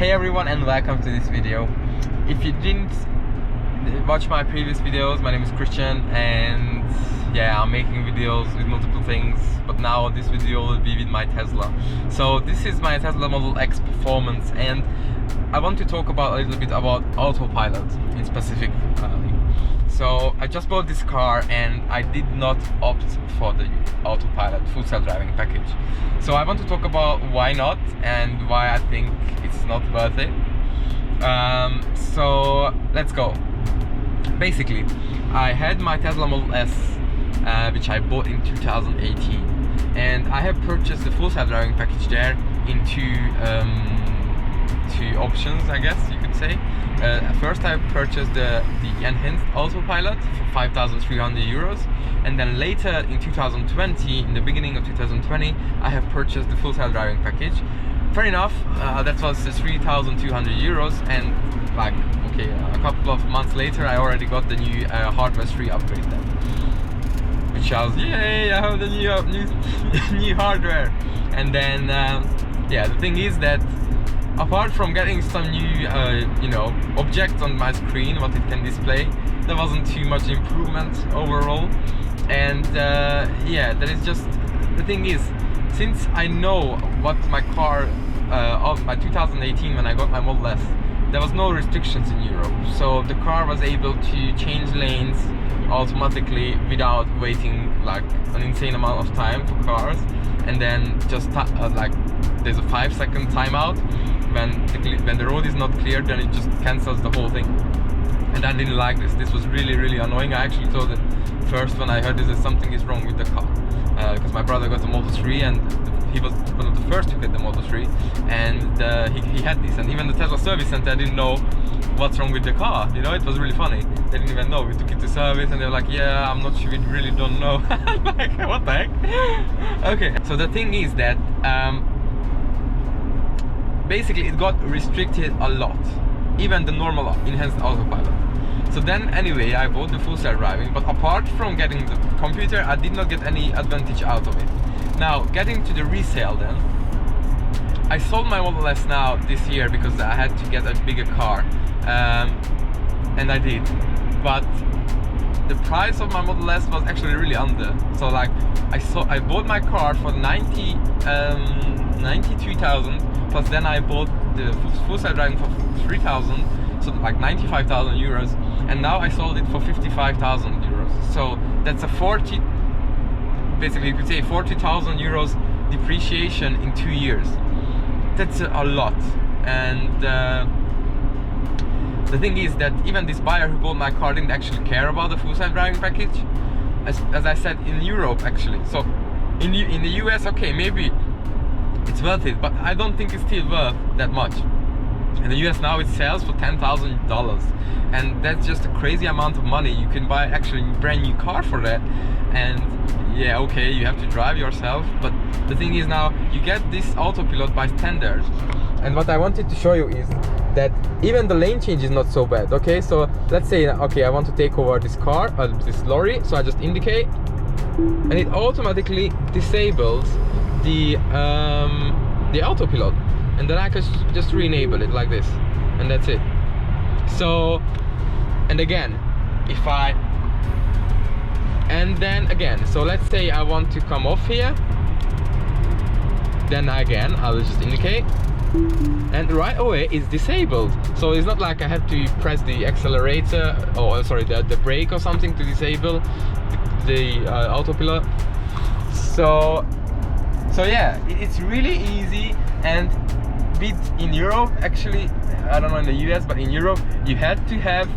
Hey everyone, and welcome to this video. If you didn't watch my previous videos, my name is Christian, and yeah, I'm making videos with multiple things, but now this video will be with my Tesla. So this is my Tesla Model X Performance, and I want to talk about a little bit about autopilot in specific. So I just bought this car and I did not opt for the autopilot full self-driving package. So I want to talk about why not and why I think it's not worth it. So let's go. Basically, I had my Tesla Model S, which I bought in 2018, and I have purchased the full self-driving package there in two options, I guess you could say. First I purchased the enhanced autopilot for 5,300 euros, and then later in 2020, in the beginning of 2020, I have purchased the full self-driving package. Fair enough, that was 3,200 euros, and like, okay, a couple of months later I already got the new hardware 3 upgrade then. Which I was, yay, I have the new hardware. And then, yeah, the thing is that apart from getting some new, objects on my screen, what it can display, there wasn't too much improvement overall. And yeah, that is just, the thing is, since I know what my car, of my 2018 when I got my Model S, there was no restrictions in Europe. So the car was able to change lanes automatically without waiting like an insane amount of time for cars. And then just like there's a 5-second timeout. When the road is not clear, then it just cancels the whole thing. And I didn't like this. This was really annoying. I actually thought that first when I heard this, that something is wrong with the car, because my brother got the Model 3 and he was one of the first to get the Model 3, and he had this, and even the Tesla service center didn't know what's wrong with the car. You know, it was really funny. They didn't even know. We took it to service and they were like, yeah, I'm not sure, we really don't know. Like, what the heck? Okay, so the thing is that basically it got restricted a lot, even the normal enhanced autopilot. So then anyway, I bought the full self-driving, but apart from getting the computer, I did not get any advantage out of it. Now, getting to the resale then, I sold my Model S now this year because I had to get a bigger car, and I did. But the price of my Model S was actually really under. So like, I bought my car for 93,000, plus then I bought the full self-driving for 3,000, so like 95,000 euros, and now I sold it for 55,000 euros. So that's a basically you could say 40,000 euros depreciation in 2 years. That's a lot. And the thing is that even this buyer who bought my car didn't actually care about the full self-driving package, as I said, in Europe actually. So in the US, okay, maybe it's worth it, but I don't think it's still worth that much. In the US now it sells for $10,000, and that's just a crazy amount of money. You can buy actually a brand new car for that, and yeah, okay, you have to drive yourself, but the thing is now you get this autopilot by standard. And what I wanted to show you is that even the lane change is not so bad. Okay, so let's say, okay, I want to take over this car, this lorry, so I just indicate, and it automatically disables the autopilot, and then I can just re-enable it like this, and that's it. So, and again, so let's say I want to come off here, then again I will just indicate, and right away it's disabled. So it's not like I have to press the accelerator, or sorry, the brake or something to disable the autopilot. So yeah, it's really easy. And in Europe, actually, I don't know in the US, but in Europe you had to have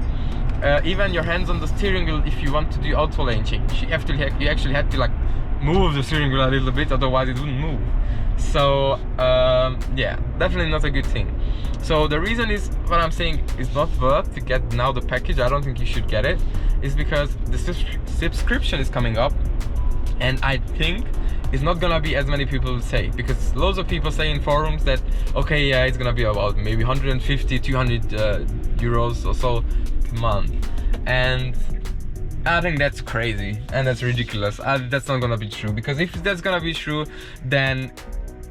even your hands on the steering wheel if you want to do auto lane change. You actually had to like move the steering wheel a little bit, otherwise it wouldn't move. So yeah, definitely not a good thing. So the reason is, what I'm saying is not worth to get now the package, I don't think you should get it, is because the subscription is coming up, and I think it's not gonna be as many people say, because loads of people say in forums that okay, yeah, it's gonna be about maybe 150, 200 euros or so per month, and I think that's crazy and that's ridiculous. That's not gonna be true, because if that's gonna be true, then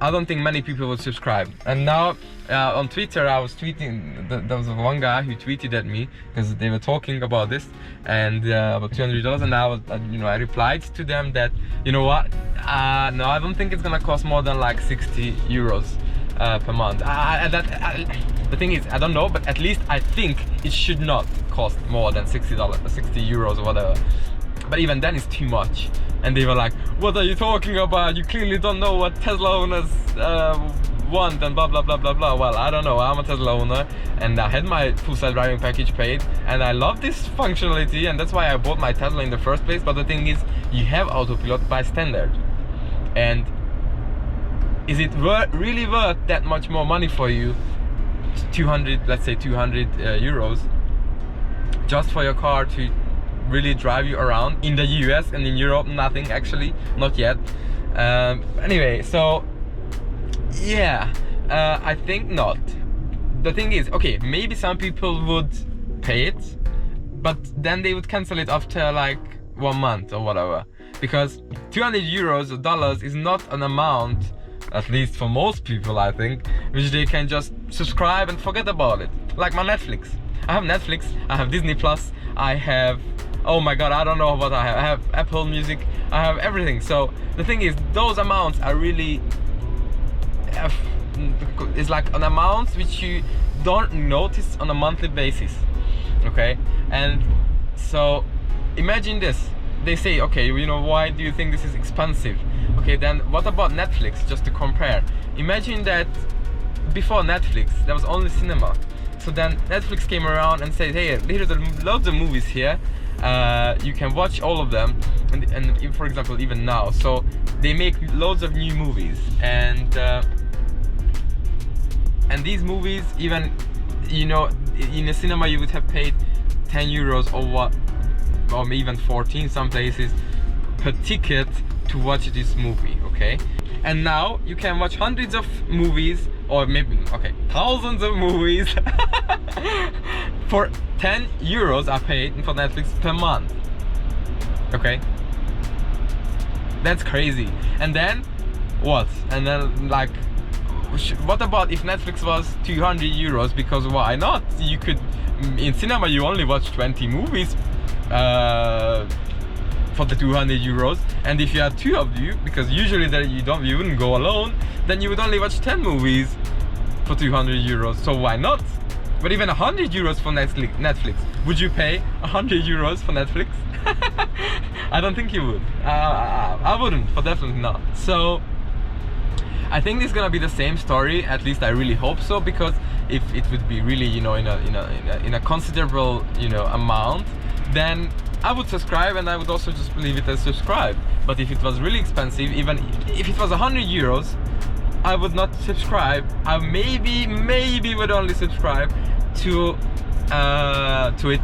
I don't think many people would subscribe. And now on Twitter I was tweeting, there was one guy who tweeted at me because they were talking about this and about $200, and I was, I replied to them that, you know what, no, I don't think it's gonna cost more than like 60 euros per month. The thing is, I don't know, but at least I think it should not cost more than $60, 60 euros or whatever. But even then it's too much. And they were like, what are you talking about? You clearly don't know what Tesla owners want and blah blah blah blah blah. Well, I don't know, I'm a Tesla owner and I had my full self-driving package paid and I love this functionality, and that's why I bought my Tesla in the first place. But the thing is, you have autopilot by standard, and is it really worth that much more money for you? 200, let's say 200 euros just for your car to really drive you around in the US, and in Europe nothing, actually, not yet. Anyway, so yeah, I think not. The thing is, okay, maybe some people would pay it, but then they would cancel it after like 1 month or whatever, because 200 euros or dollars is not an amount, at least for most people, I think, which they can just subscribe and forget about it. Like my Netflix. I have Netflix, I have Disney Plus, I have, oh my god, I don't know what I have Apple Music, I have everything. So the thing is, those amounts are really, it's like an amount which you don't notice on a monthly basis, okay? And so imagine this, they say, okay, you know, why do you think this is expensive? Okay, then what about Netflix, just to compare? Imagine that before Netflix there was only cinema. So then Netflix came around and said, hey, here's loads of movies here, you can watch all of them, and for example, even now, so they make loads of new movies, and these movies, even, you know, in a cinema you would have paid 10 euros or what, or even 14 some places per ticket to watch this movie, okay? And now you can watch hundreds of movies, or maybe, okay, thousands of movies for 10 euros are paid for Netflix per month, okay? That's crazy. And then what? And then, like, what about if Netflix was 200 euros? Because why not? You could, in cinema you only watch 20 movies for the 200 euros, and if you had two of you, because usually that you wouldn't go alone, then you would only watch 10 movies for 200 euros. So why not? But even 100 euros for Netflix, would you pay 100 euros for Netflix? I don't think you would. I wouldn't, for definitely not. So I think this is gonna be the same story, at least I really hope so, because if it would be really, you know, in a considerable, you know, amount, then I would subscribe, and I would also just leave it as subscribe. But if it was really expensive, even if it was 100 euros, I would not subscribe. I maybe would only subscribe to it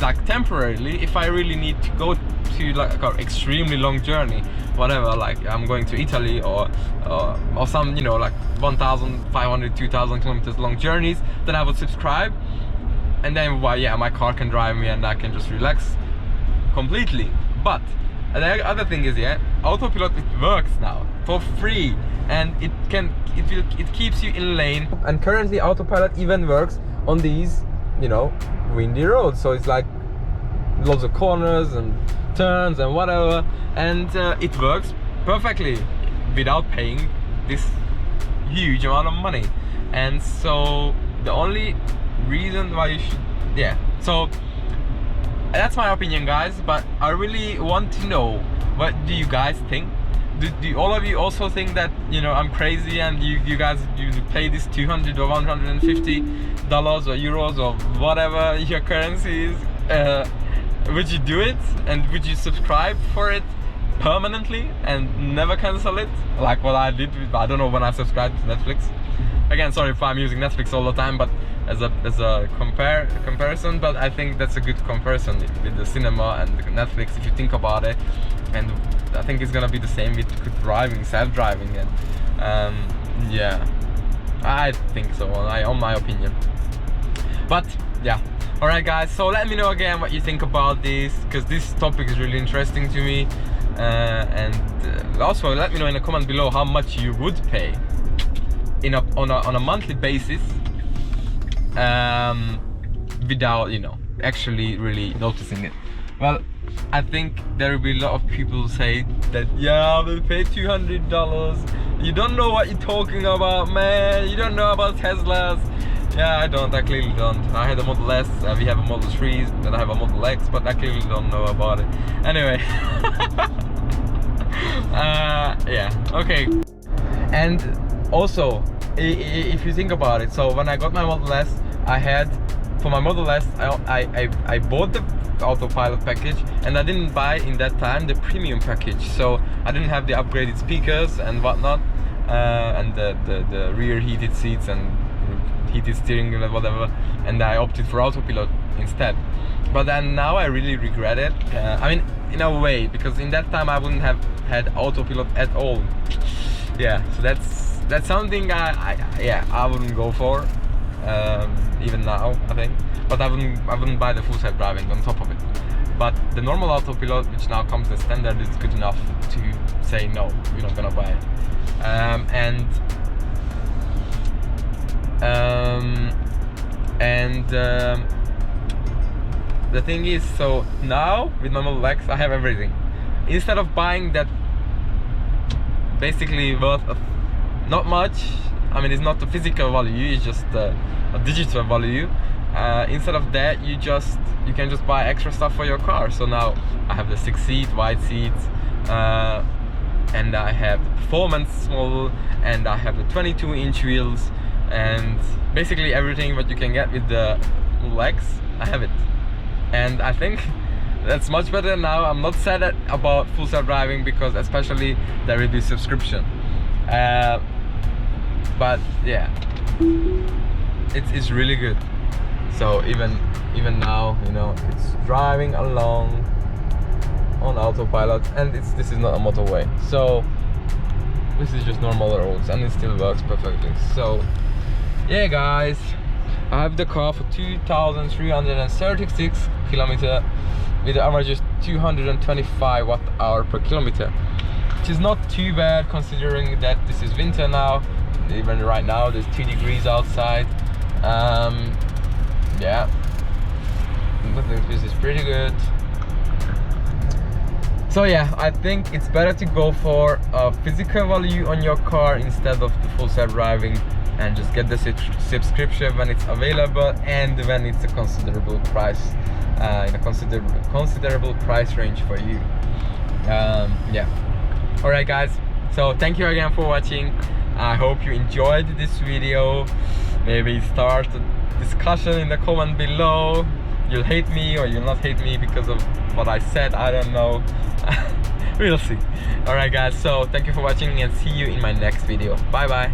like temporarily, if I really need to go to like an extremely long journey, whatever, like I'm going to Italy or some, you know, like 1,500, 2,000 kilometers long journeys, then I would subscribe. And then, well, yeah, my car can drive me and I can just relax completely. But the other thing is, yeah, autopilot, it works now for free, and it keeps you in lane. And currently autopilot even works on these, you know, windy roads, so it's like lots of corners and turns and whatever, and it works perfectly without paying this huge amount of money. And so the only reason why you should, yeah, so that's my opinion, guys. But I really want to know, what do you guys think? Do all of you also think that, you know, I'm crazy, and you guys, you pay this 200 or 150 dollars or euros or whatever your currency is? Would you do it, and would you subscribe for it permanently and never cancel it, like what I did with, I don't know, when I subscribed to Netflix? Again, sorry if I'm using Netflix all the time, but as a comparison, but I think that's a good comparison with the cinema and the Netflix, if you think about it. And I think it's gonna be the same with driving, self-driving, and yeah, I think so, on my opinion. But yeah, alright guys, so let me know again what you think about this, because this topic is really interesting to me. And also let me know in the comment below how much you would pay on a monthly basis, without, you know, actually really noticing it. Well, I think there will be a lot of people say that, yeah, we'll pay $200. You don't know what you're talking about, man. You don't know about Teslas. Yeah, I don't. I clearly don't. I had a Model S. We have a Model 3, and I have a Model X, but I clearly don't know about it. Anyway. Yeah. Okay. And also, if you think about it, so when I got my Model S, I had, for my Model S, I bought the autopilot package, and I didn't buy in that time the premium package, so I didn't have the upgraded speakers and whatnot, and the rear heated seats and heated steering wheel and whatever, and I opted for autopilot instead. But then now I really regret it. I mean, in a way, because in that time I wouldn't have had autopilot at all. Yeah, so that's something I wouldn't go for, even now, I think. But I wouldn't buy the full self-driving on top of it. But the normal autopilot, which now comes as standard, is good enough to say no, you're not gonna buy it. The thing is, so now with my Model X, I have everything. Instead of buying that basically worth of not much, I mean, it's not the physical value, it's just a digital value. Instead of that, you can just buy extra stuff for your car. So now I have the 6-seat wide seats, and I have the performance model, and I have the 22-inch wheels, and basically everything what you can get with the Model X, I have it. And I think that's much better now. I'm not sad about full self-driving, because especially there will be subscription. But yeah, it's really good. So even now, you know, it's driving along on autopilot, and this is not a motorway, so this is just normal roads, and it still works perfectly. So yeah, guys, I have the car for 2,336 kilometers with the average is 225 watt-hour per kilometer, which is not too bad considering that this is winter now. Even right now there's 2 degrees outside. Yeah, I think this is pretty good. So yeah, I think it's better to go for a physical value on your car instead of the full self-driving, and just get the subscription when it's available and when it's a considerable price, in a considerable price range for you. Yeah. All right, guys. So thank you again for watching. I hope you enjoyed this video. Maybe start a discussion in the comment below. You'll hate me or you'll not hate me because of what I said. I don't know. We'll see. All right, guys. So thank you for watching, and see you in my next video. Bye bye.